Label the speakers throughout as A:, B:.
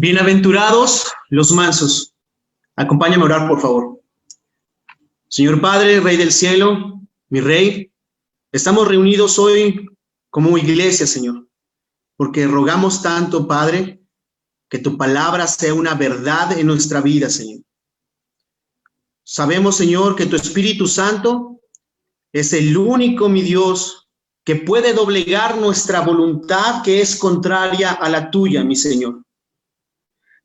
A: Bienaventurados los mansos. Acompáñame a orar, por favor. Señor Padre, Rey del cielo, mi Rey, estamos reunidos hoy como iglesia, Señor, porque rogamos tanto, Padre, que tu palabra sea una verdad en nuestra vida, Señor. Sabemos, Señor, que tu Espíritu Santo es el único, mi Dios, que puede doblegar nuestra voluntad que es contraria a la tuya, mi Señor.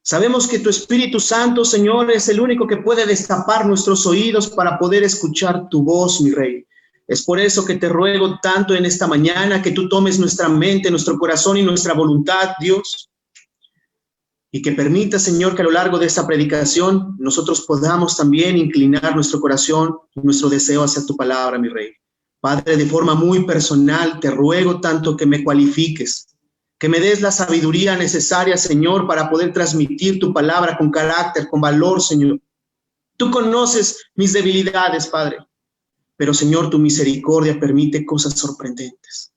A: Sabemos que tu Espíritu Santo, Señor, es el único que puede destapar nuestros oídos para poder escuchar tu voz, mi Rey. Es por eso que te ruego tanto en esta mañana que tú tomes nuestra mente, nuestro corazón y nuestra voluntad, Dios, y que permita, Señor, que a lo largo de esta predicación nosotros podamos también inclinar nuestro corazón y nuestro deseo hacia tu palabra, mi Rey. Padre, de forma muy personal, te ruego tanto que me cualifiques, que me des la sabiduría necesaria, Señor, para poder transmitir tu palabra con carácter, con valor, Señor. Tú conoces mis debilidades, Padre, pero, Señor, tu misericordia permite cosas sorprendentes.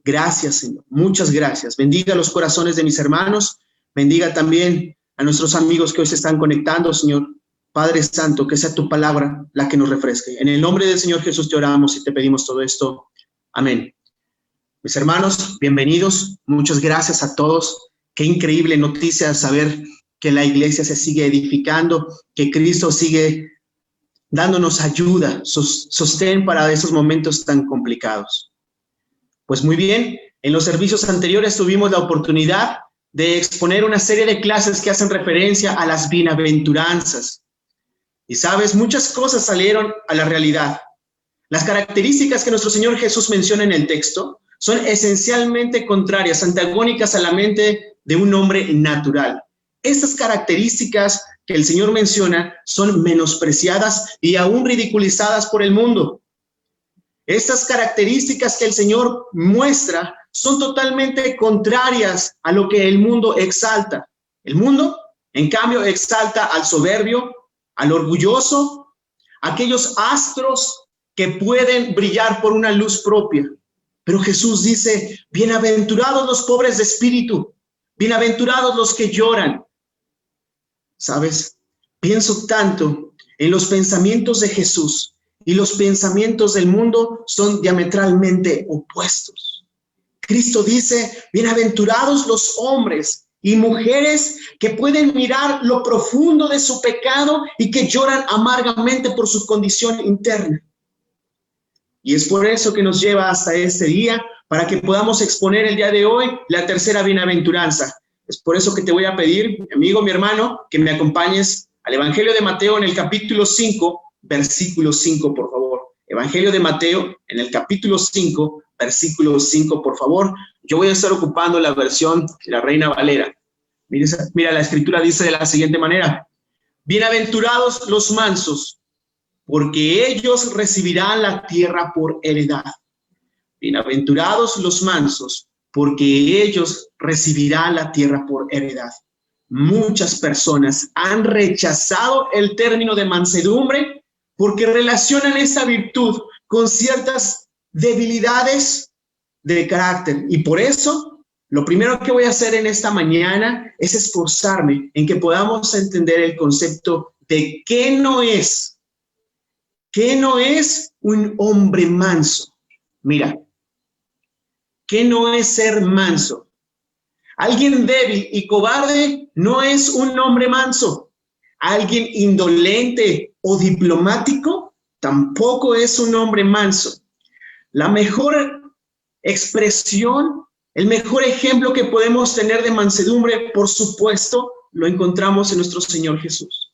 A: Gracias, Señor, muchas gracias. Bendiga los corazones de mis hermanos, bendiga también a nuestros amigos que hoy se están conectando, Señor. Padre Santo, que sea tu palabra la que nos refresque. En el nombre del Señor Jesús te oramos y te pedimos todo esto. Amén. Mis hermanos, bienvenidos. Muchas gracias a todos. Qué increíble noticia saber que la iglesia se sigue edificando, que Cristo sigue dándonos ayuda, sostén para esos momentos tan complicados. Pues muy bien, en los servicios anteriores tuvimos la oportunidad de exponer una serie de clases que hacen referencia a las bienaventuranzas. Y sabes, muchas cosas salieron a la realidad. Las características que nuestro Señor Jesús menciona en el texto son esencialmente contrarias, antagónicas a la mente de un hombre natural. Estas características que el Señor menciona son menospreciadas y aún ridiculizadas por el mundo. Estas características que el Señor muestra son totalmente contrarias a lo que el mundo exalta. El mundo, en cambio, exalta al soberbio, al orgulloso, aquellos astros que pueden brillar por una luz propia. Pero Jesús dice, bienaventurados los pobres de espíritu, bienaventurados los que lloran. ¿Sabes? Pienso tanto en los pensamientos de Jesús y los pensamientos del mundo son diametralmente opuestos. Cristo dice, bienaventurados los hombres y mujeres que pueden mirar lo profundo de su pecado y que lloran amargamente por su condición interna. Y es por eso que nos lleva hasta este día, para que podamos exponer el día de hoy la tercera bienaventuranza. Es por eso que te voy a pedir, mi amigo, mi hermano, que me acompañes al Evangelio de Mateo en el capítulo 5, versículo 5, por favor. Evangelio de Mateo en el capítulo 5, versículo 5, por favor. Yo voy a estar ocupando la versión de la Reina Valera. Mira, la escritura dice de la siguiente manera: bienaventurados los mansos, porque ellos recibirán la tierra por heredad. Bienaventurados los mansos, porque ellos recibirán la tierra por heredad. Muchas personas han rechazado el término de mansedumbre porque relacionan esa virtud con ciertas debilidades de carácter. Y por eso, lo primero que voy a hacer en esta mañana es esforzarme en que podamos entender el concepto de qué no es un hombre manso. Mira, ¿qué no es ser manso? Alguien débil y cobarde no es un hombre manso. Alguien indolente o diplomático tampoco es un hombre manso. La mejor expresión, el mejor ejemplo que podemos tener de mansedumbre, por supuesto, lo encontramos en nuestro Señor Jesús.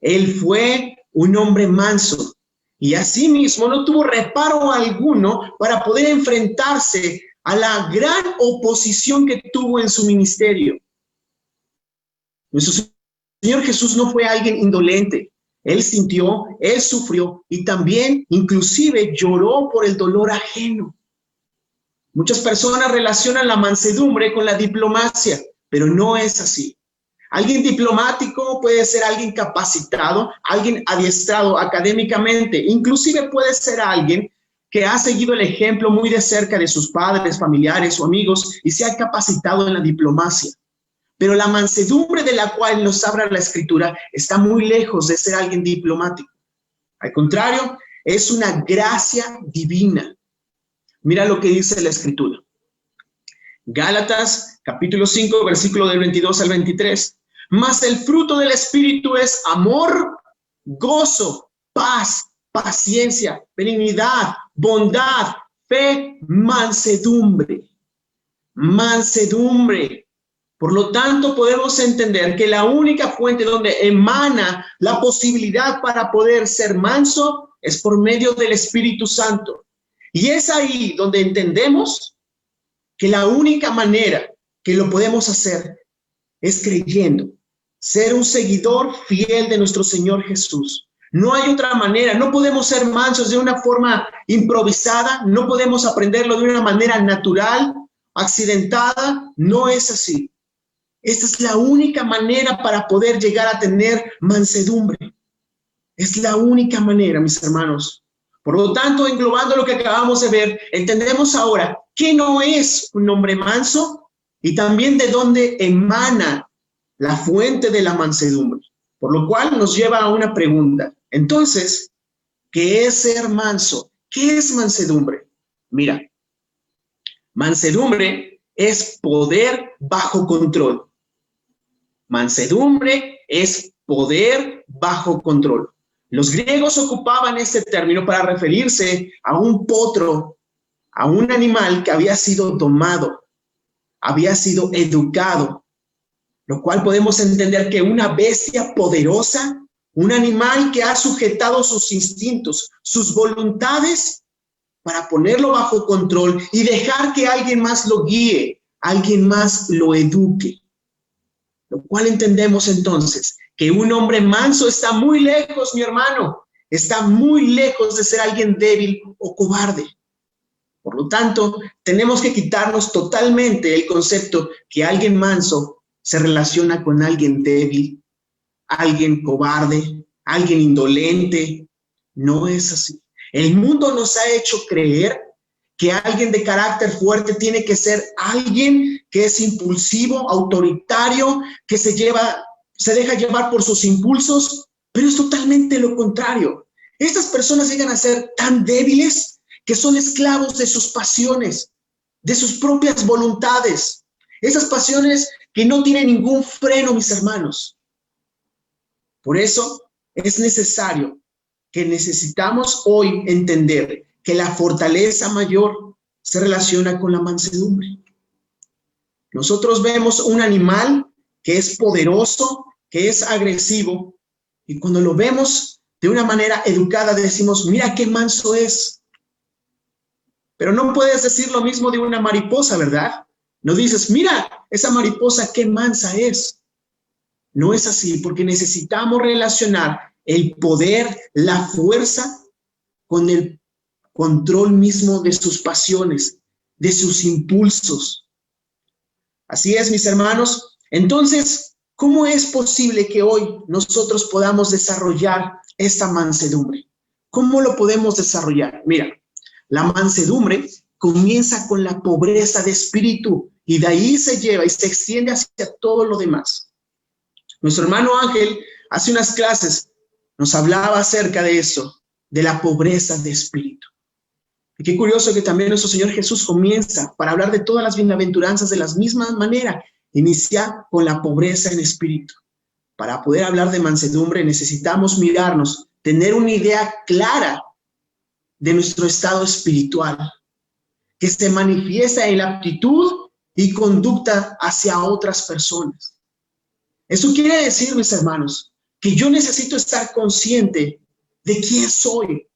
A: Él fue un hombre manso y asimismo no tuvo reparo alguno para poder enfrentarse a la gran oposición que tuvo en su ministerio. Nuestro Señor Jesús no fue alguien indolente. Él sintió, él sufrió y también inclusive lloró por el dolor ajeno. Muchas personas relacionan la mansedumbre con la diplomacia, pero no es así. Alguien diplomático puede ser alguien capacitado, alguien adiestrado académicamente, inclusive puede ser alguien que ha seguido el ejemplo muy de cerca de sus padres, familiares o amigos y se ha capacitado en la diplomacia. Pero la mansedumbre de la cual nos habla la Escritura está muy lejos de ser alguien diplomático. Al contrario, es una gracia divina. Mira lo que dice la Escritura. Gálatas, capítulo 5, versículo del 22 al 23. Mas el fruto del Espíritu es amor, gozo, paz, paciencia, benignidad, bondad, fe, mansedumbre. Mansedumbre. Por lo tanto, podemos entender que la única fuente donde emana la posibilidad para poder ser manso es por medio del Espíritu Santo. Y es ahí donde entendemos que la única manera que lo podemos hacer es creyendo, ser un seguidor fiel de nuestro Señor Jesús. No hay otra manera, no podemos ser mansos de una forma improvisada, no podemos aprenderlo de una manera natural, accidentada, no es así. Esta es la única manera para poder llegar a tener mansedumbre. Es la única manera, mis hermanos. Por lo tanto, englobando lo que acabamos de ver, entendemos ahora qué no es un hombre manso y también de dónde emana la fuente de la mansedumbre. Por lo cual nos lleva a una pregunta. Entonces, ¿qué es ser manso? ¿Qué es mansedumbre? Mira, mansedumbre es poder bajo control. Mansedumbre es poder bajo control. Los griegos ocupaban este término para referirse a un potro, a un animal que había sido domado, había sido educado, lo cual podemos entender que una bestia poderosa, un animal que ha sujetado sus instintos, sus voluntades, para ponerlo bajo control y dejar que alguien más lo guíe, alguien más lo eduque. Lo cual entendemos entonces que un hombre manso está muy lejos, mi hermano, está muy lejos de ser alguien débil o cobarde. Por lo tanto, tenemos que quitarnos totalmente el concepto que alguien manso se relaciona con alguien débil, alguien cobarde, alguien indolente. No es así. El mundo nos ha hecho creer que alguien de carácter fuerte tiene que ser alguien que es impulsivo, autoritario, que se deja llevar por sus impulsos, pero es totalmente lo contrario. Estas personas llegan a ser tan débiles que son esclavos de sus pasiones, de sus propias voluntades. Esas pasiones que no tienen ningún freno, mis hermanos. Por eso es necesario que necesitamos hoy entender que la fortaleza mayor se relaciona con la mansedumbre. Nosotros vemos un animal que es poderoso, que es agresivo, y cuando lo vemos de una manera educada decimos, mira qué manso es. Pero no puedes decir lo mismo de una mariposa, ¿verdad? No dices, mira, esa mariposa qué mansa es. No es así, porque necesitamos relacionar el poder, la fuerza, con el control mismo de sus pasiones, de sus impulsos. Así es, mis hermanos. Entonces, ¿cómo es posible que hoy nosotros podamos desarrollar esta mansedumbre? ¿Cómo lo podemos desarrollar? Mira, la mansedumbre comienza con la pobreza de espíritu y de ahí se lleva y se extiende hacia todo lo demás. Nuestro hermano Ángel hace unas clases nos hablaba acerca de eso, de la pobreza de espíritu. Y qué curioso que también nuestro Señor Jesús comienza para hablar de todas las bienaventuranzas de la misma manera. Inicia con la pobreza en espíritu. Para poder hablar de mansedumbre necesitamos mirarnos, tener una idea clara de nuestro estado espiritual, que se manifiesta en la actitud y conducta hacia otras personas. Eso quiere decir, mis hermanos, que yo necesito estar consciente de quién soy,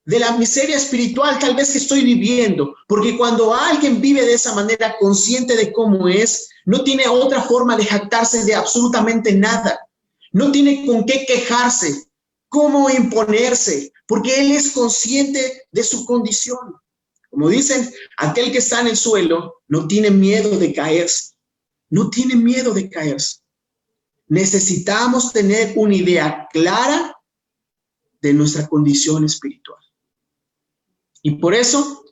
A: de la miseria espiritual tal vez que estoy viviendo, porque cuando alguien vive de esa manera, consciente de cómo es, no tiene otra forma de jactarse de absolutamente nada, no tiene con qué quejarse, cómo imponerse, porque él es consciente de su condición. Como dicen, aquel que está en el suelo no tiene miedo de caerse, no tiene miedo de caerse. Necesitamos tener una idea clara de nuestra condición espiritual. Y por eso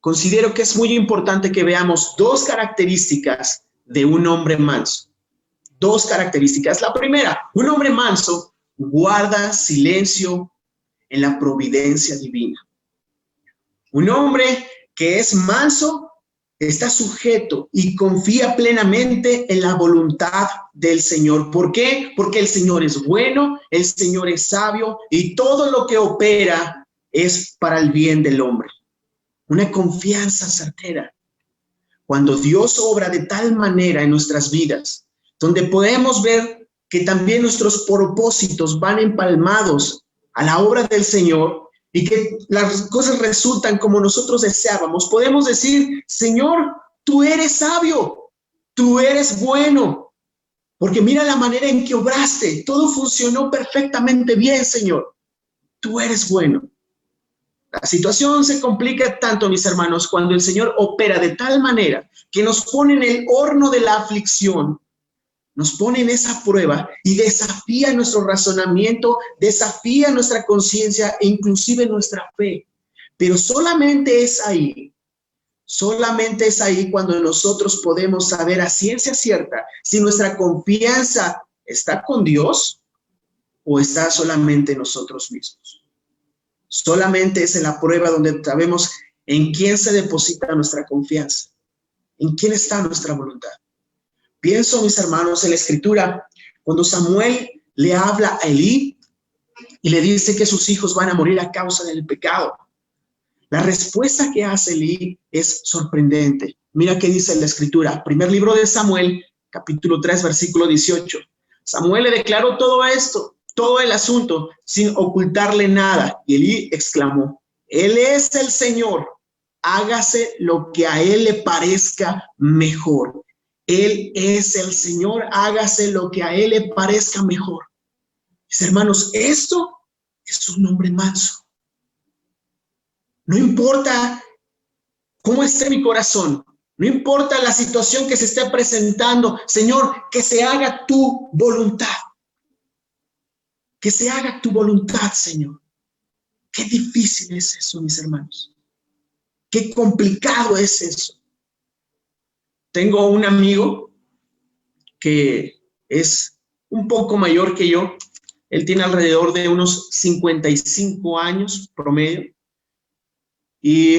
A: considero que es muy importante que veamos dos características de un hombre manso. Dos características. La primera, un hombre manso guarda silencio en la providencia divina. Un hombre que es manso está sujeto y confía plenamente en la voluntad del Señor. ¿Por qué? Porque el Señor es bueno, el Señor es sabio y todo lo que opera es para el bien del hombre. Una confianza certera. Cuando Dios obra de tal manera en nuestras vidas, donde podemos ver que también nuestros propósitos van empalmados a la obra del Señor y que las cosas resultan como nosotros deseábamos, podemos decir, Señor, tú eres sabio, tú eres bueno, porque mira la manera en que obraste, todo funcionó perfectamente bien, Señor, tú eres bueno. La situación se complica tanto, mis hermanos, cuando el Señor opera de tal manera que nos pone en el horno de la aflicción, nos pone en esa prueba y desafía nuestro razonamiento, desafía nuestra conciencia e inclusive nuestra fe. Pero solamente es ahí cuando nosotros podemos saber a ciencia cierta si nuestra confianza está con Dios o está solamente en nosotros mismos. Solamente es en la prueba donde sabemos en quién se deposita nuestra confianza, en quién está nuestra voluntad. Pienso, mis hermanos, en la Escritura, cuando Samuel le habla a Elí y le dice que sus hijos van a morir a causa del pecado. La respuesta que hace Elí es sorprendente. Mira qué dice la Escritura. Primer libro de Samuel, capítulo 3, versículo 18. Samuel le declaró todo esto, todo el asunto, sin ocultarle nada. Y Elí exclamó, Él es el Señor, hágase lo que a Él le parezca mejor. Él es el Señor, hágase lo que a Él le parezca mejor. Mis hermanos, esto es un hombre manso. No importa cómo esté mi corazón, no importa la situación que se esté presentando, Señor, que se haga tu voluntad. Que se haga tu voluntad, Señor. Qué difícil es eso, mis hermanos. Qué complicado es eso. Tengo un amigo que es un poco mayor que yo. Él tiene alrededor de unos 55 años promedio. Y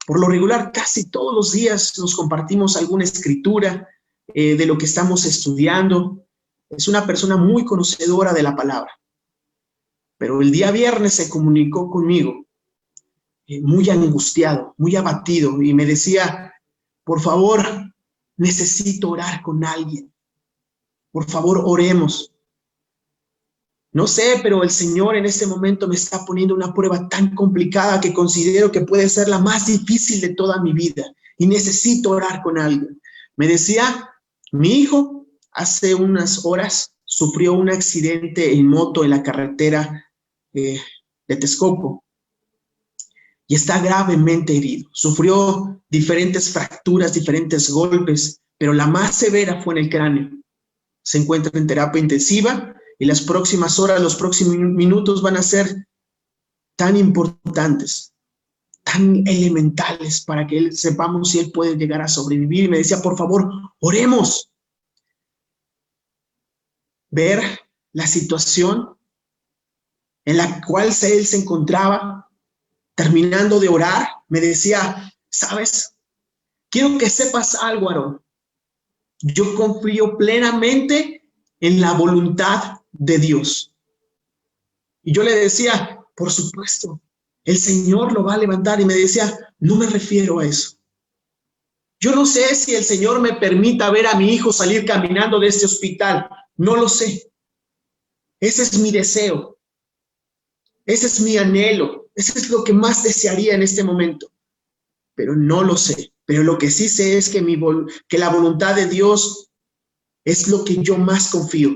A: por lo regular, casi todos los días nos compartimos alguna escritura de lo que estamos estudiando. Es una persona muy conocedora de la palabra. Pero el día viernes se comunicó conmigo, muy angustiado, muy abatido, y me decía, por favor, necesito orar con alguien. Por favor, oremos. No sé, pero el Señor en este momento me está poniendo una prueba tan complicada que considero que puede ser la más difícil de toda mi vida y necesito orar con alguien. Me decía, mi hijo hace unas horas sufrió un accidente en moto en la carretera de Texcoco y está gravemente herido. Sufrió diferentes fracturas, diferentes golpes, pero la más severa fue en el cráneo. Se encuentra en terapia intensiva y las próximas horas, los próximos minutos van a ser tan importantes, tan elementales para que sepamos si él puede llegar a sobrevivir. Y me decía, por favor, oremos. Ver la situación en la cual él se encontraba, terminando de orar, me decía, ¿sabes? Quiero que sepas algo, Aarón. Yo confío plenamente en la voluntad de Dios. Y yo le decía, por supuesto, el Señor lo va a levantar. Y me decía, no me refiero a eso. Yo no sé si el Señor me permita ver a mi hijo salir caminando de este hospital. No lo sé. Ese es mi deseo. Ese es mi anhelo. Ese es lo que más desearía en este momento. Pero no lo sé. Pero lo que sí sé es que la voluntad de Dios es lo que yo más confío.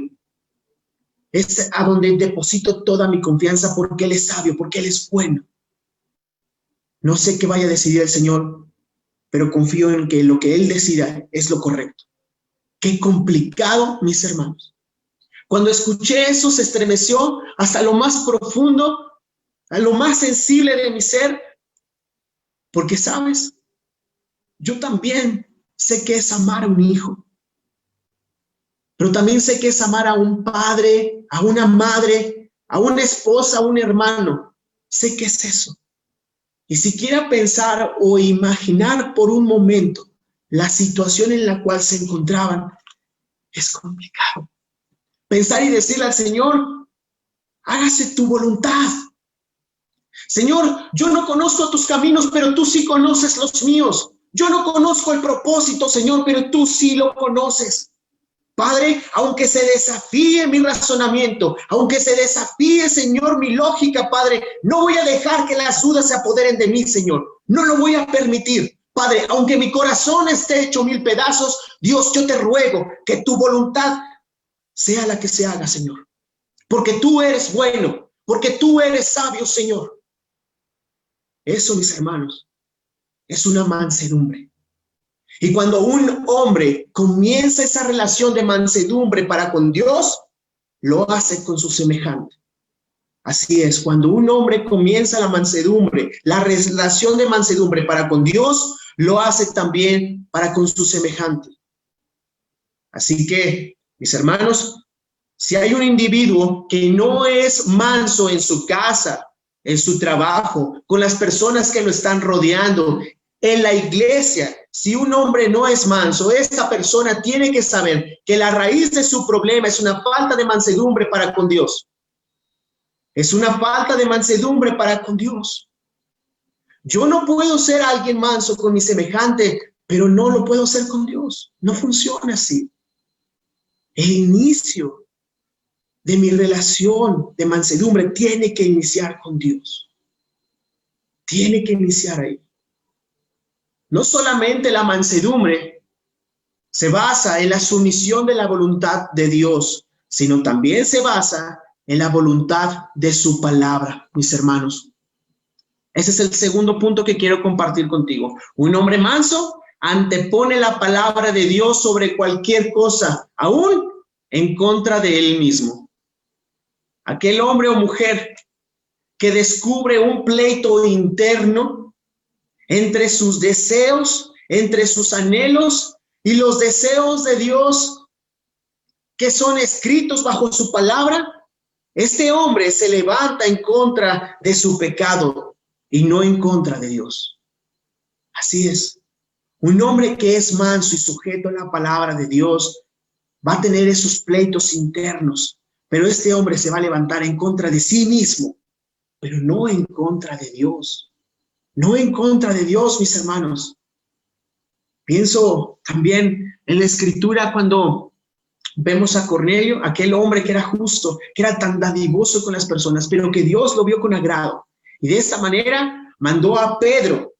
A: Es a donde deposito toda mi confianza porque Él es sabio, porque Él es bueno. No sé qué vaya a decidir el Señor, pero confío en que lo que Él decida es lo correcto. Qué complicado, mis hermanos. Cuando escuché eso, se estremeció hasta lo más profundo, a lo más sensible de mi ser, porque, ¿sabes? Yo también sé que es amar a un hijo, pero también sé que es amar a un padre, a una madre, a una esposa, a un hermano. Sé que es eso. Y si quiera pensar o imaginar por un momento la situación en la cual se encontraban, es complicado. Pensar y decirle al Señor, hágase tu voluntad. Señor, yo no conozco tus caminos, pero tú sí conoces los míos. Yo no conozco el propósito, Señor, pero tú sí lo conoces. Padre, aunque se desafíe mi razonamiento, aunque se desafíe, Señor, mi lógica, Padre, no voy a dejar que las dudas se apoderen de mí, Señor. No lo voy a permitir. Padre, aunque mi corazón esté hecho 1000 pedazos, Dios, yo te ruego que tu voluntad sea la que se haga, Señor. Porque tú eres bueno, porque tú eres sabio, Señor. Eso, mis hermanos, es una mansedumbre. Y cuando un hombre comienza esa relación de mansedumbre para con Dios, lo hace con su semejante. Así es, cuando un hombre comienza la mansedumbre, la relación de mansedumbre para con Dios, lo hace también para con su semejante. Así que, mis hermanos, si hay un individuo que no es manso en su casa, en su trabajo, con las personas que lo están rodeando, en la iglesia, si un hombre no es manso, esta persona tiene que saber que la raíz de su problema es una falta de mansedumbre para con Dios. Es una falta de mansedumbre para con Dios. Yo no puedo ser alguien manso con mi semejante, pero no lo puedo ser con Dios. No funciona así. El inicio de mi relación de mansedumbre tiene que iniciar con Dios. Tiene que iniciar ahí. No solamente la mansedumbre se basa en la sumisión de la voluntad de Dios, sino también se basa en la voluntad de su palabra, mis hermanos. Ese es el segundo punto que quiero compartir contigo. Un hombre manso antepone la palabra de Dios sobre cualquier cosa, aún en contra de él mismo. Aquel hombre o mujer que descubre un pleito interno entre sus deseos, entre sus anhelos y los deseos de Dios que son escritos bajo su palabra, este hombre se levanta en contra de su pecado y no en contra de Dios. Así es. Un hombre que es manso y sujeto a la palabra de Dios va a tener esos pleitos internos, pero este hombre se va a levantar en contra de sí mismo, pero no en contra de Dios. No en contra de Dios, mis hermanos. Pienso también en la escritura cuando vemos a Cornelio, aquel hombre que era justo, que era tan dadivoso con las personas, pero que Dios lo vio con agrado. Y de esta manera mandó a Pedro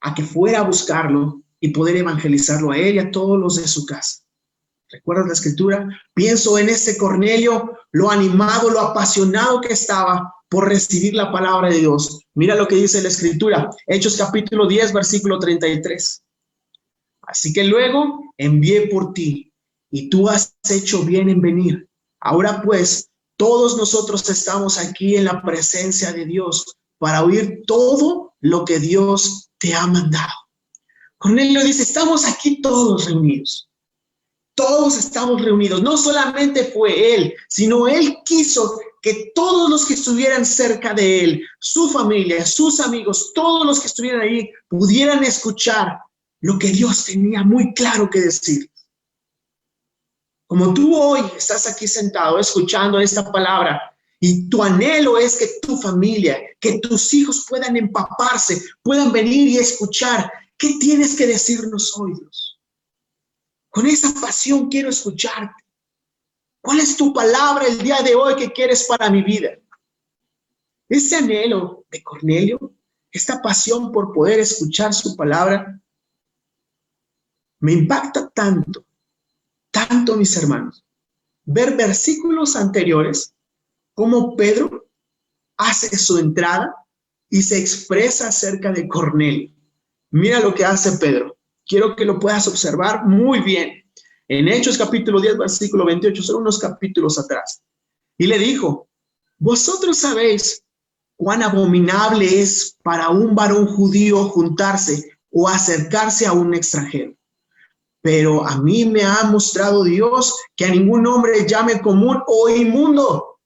A: a que fuera a buscarlo y poder evangelizarlo a él y a todos los de su casa. ¿Recuerdas la escritura? Pienso en ese Cornelio, lo animado, lo apasionado que estaba por recibir la palabra de Dios. Mira lo que dice la escritura, Hechos capítulo 10, versículo 33. Así que luego envié por ti y tú has hecho bien en venir. Ahora pues, todos nosotros estamos aquí en la presencia de Dios para oír todo lo que Dios te ha mandado. Cornelio dice, estamos aquí todos reunidos. Todos estamos reunidos. No solamente fue él, sino él quiso que todos los que estuvieran cerca de él, su familia, sus amigos, todos los que estuvieran ahí, pudieran escuchar lo que Dios tenía muy claro que decir. Como tú hoy estás aquí sentado escuchando esta palabra y tu anhelo es que tu familia, que tus hijos puedan empaparse, puedan venir y escuchar, ¿qué tienes que decirnos hoy, Dios? Con esa pasión quiero escucharte. ¿Cuál es tu palabra el día de hoy que quieres para mi vida? Ese anhelo de Cornelio, esta pasión por poder escuchar su palabra, me impacta tanto, tanto, mis hermanos, ver versículos anteriores, como Pedro hace su entrada y se expresa acerca de Cornelio. Mira lo que hace Pedro. Quiero que lo puedas observar muy bien. En Hechos capítulo 10, versículo 28, son unos capítulos atrás. Y le dijo, vosotros sabéis cuán abominable es para un varón judío juntarse o acercarse a un extranjero. pero a mí me ha mostrado Dios que a ningún hombre llame común o inmundo.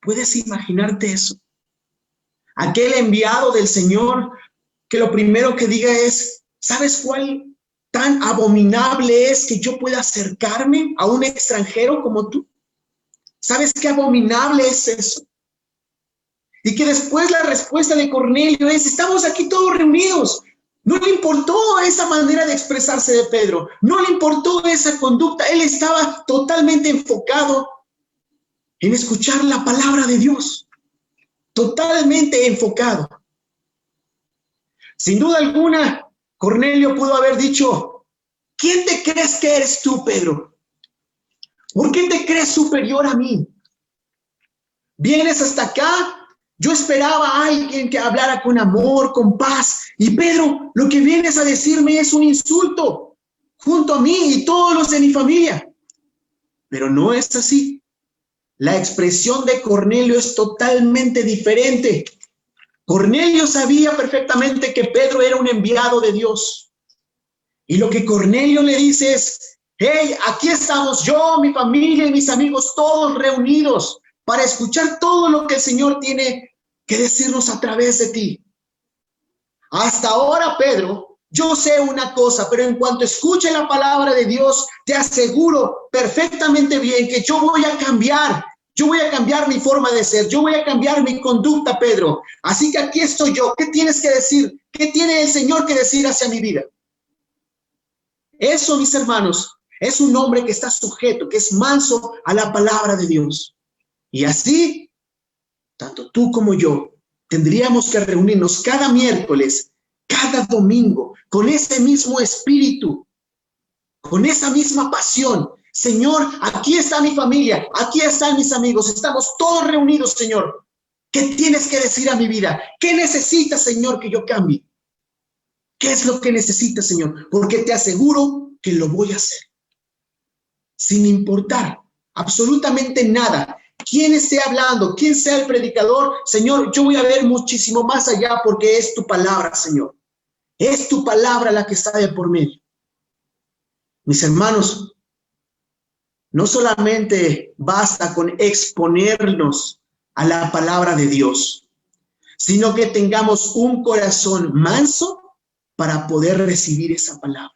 A: ¿Puedes imaginarte eso? Aquel enviado del Señor que lo primero que diga es, ¿sabes cuál tan abominable es que yo pueda acercarme a un extranjero como tú? ¿Sabes qué abominable es eso? Y que después la respuesta de Cornelio es, estamos aquí todos reunidos. No le importó esa manera de expresarse de Pedro, no le importó esa conducta, él estaba totalmente enfocado en escuchar la palabra de Dios, totalmente enfocado. Sin duda alguna, Cornelio pudo haber dicho, ¿quién te crees que eres tú, Pedro? ¿Por qué te crees superior a mí? ¿Vienes hasta acá? Yo esperaba a alguien que hablara con amor, con paz. Y Pedro, lo que vienes a decirme es un insulto junto a mí y todos los de mi familia. Pero no es así. La expresión de Cornelio es totalmente diferente. Cornelio sabía perfectamente que Pedro era un enviado de Dios. Y lo que Cornelio le dice es, hey, aquí estamos yo, mi familia y mis amigos, todos reunidos para escuchar todo lo que el Señor tiene que decirnos a través de ti. Hasta ahora, Pedro, yo sé una cosa, pero en cuanto escuche la palabra de Dios, te aseguro perfectamente bien que yo voy a cambiar mi forma de ser, yo voy a cambiar mi conducta, Pedro. Así que aquí estoy yo. ¿Qué tienes que decir? ¿Qué tiene el Señor que decir hacia mi vida? Eso, mis hermanos, es un hombre que está sujeto, que es manso a la palabra de Dios. Y así, tanto tú como yo, tendríamos que reunirnos cada miércoles, cada domingo, con ese mismo espíritu, con esa misma pasión. Señor, aquí está mi familia, aquí están mis amigos, estamos todos reunidos, Señor. ¿Qué tienes que decir a mi vida? ¿Qué necesitas, Señor, que yo cambie? ¿Qué es lo que necesitas, Señor? Porque te aseguro que lo voy a hacer. Sin importar absolutamente nada. ¿Quién esté hablando? ¿Quién sea el predicador? Señor, yo voy a ver muchísimo más allá porque es tu palabra, Señor. Es tu palabra la que está de por medio. Mis hermanos, no solamente basta con exponernos a la palabra de Dios, sino que tengamos un corazón manso para poder recibir esa palabra.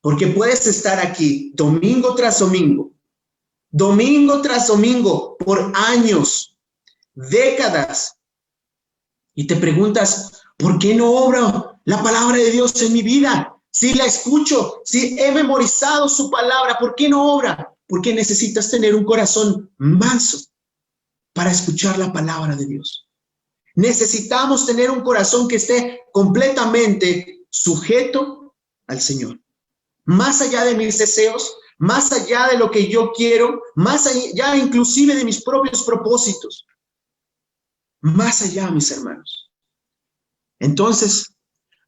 A: Porque puedes estar aquí domingo tras domingo por años, décadas, y te preguntas, ¿por qué no obra la palabra de Dios en mi vida? Si la escucho, si he memorizado su palabra, ¿por qué no obra? Porque necesitas tener un corazón manso para escuchar la palabra de Dios. Necesitamos tener un corazón que esté completamente sujeto al Señor. Más allá de mis deseos, más allá de lo que yo quiero, más allá inclusive de mis propios propósitos. Más allá, mis hermanos. Entonces,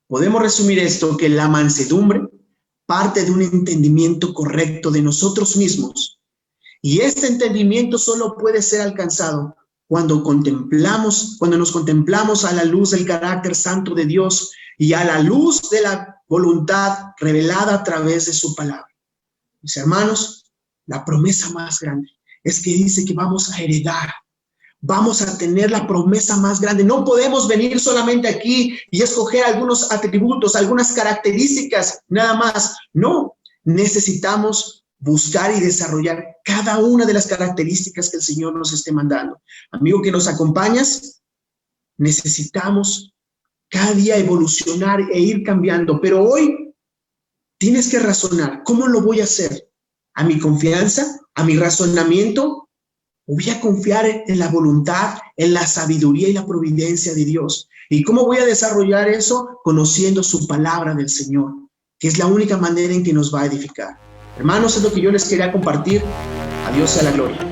A: podemos resumir esto, que la mansedumbre parte de un entendimiento correcto de nosotros mismos. Y este entendimiento solo puede ser alcanzado cuando nos contemplamos a la luz del carácter santo de Dios y a la luz de la voluntad revelada a través de su palabra. Mis hermanos, la promesa más grande es que dice que vamos a heredar, vamos a tener la promesa más grande. No podemos venir solamente aquí y escoger algunos atributos, algunas características, nada más. No, necesitamos buscar y desarrollar cada una de las características que el Señor nos esté mandando. Amigo que nos acompañas, necesitamos cada día evolucionar e ir cambiando, pero hoy tienes que razonar, ¿cómo lo voy a hacer? ¿A mi confianza? ¿A mi razonamiento? ¿O voy a confiar en la voluntad, en la sabiduría y la providencia de Dios? ¿Y cómo voy a desarrollar eso? Conociendo su palabra del Señor, que es la única manera en que nos va a edificar. Hermanos, es lo que yo les quería compartir. A Dios sea la gloria.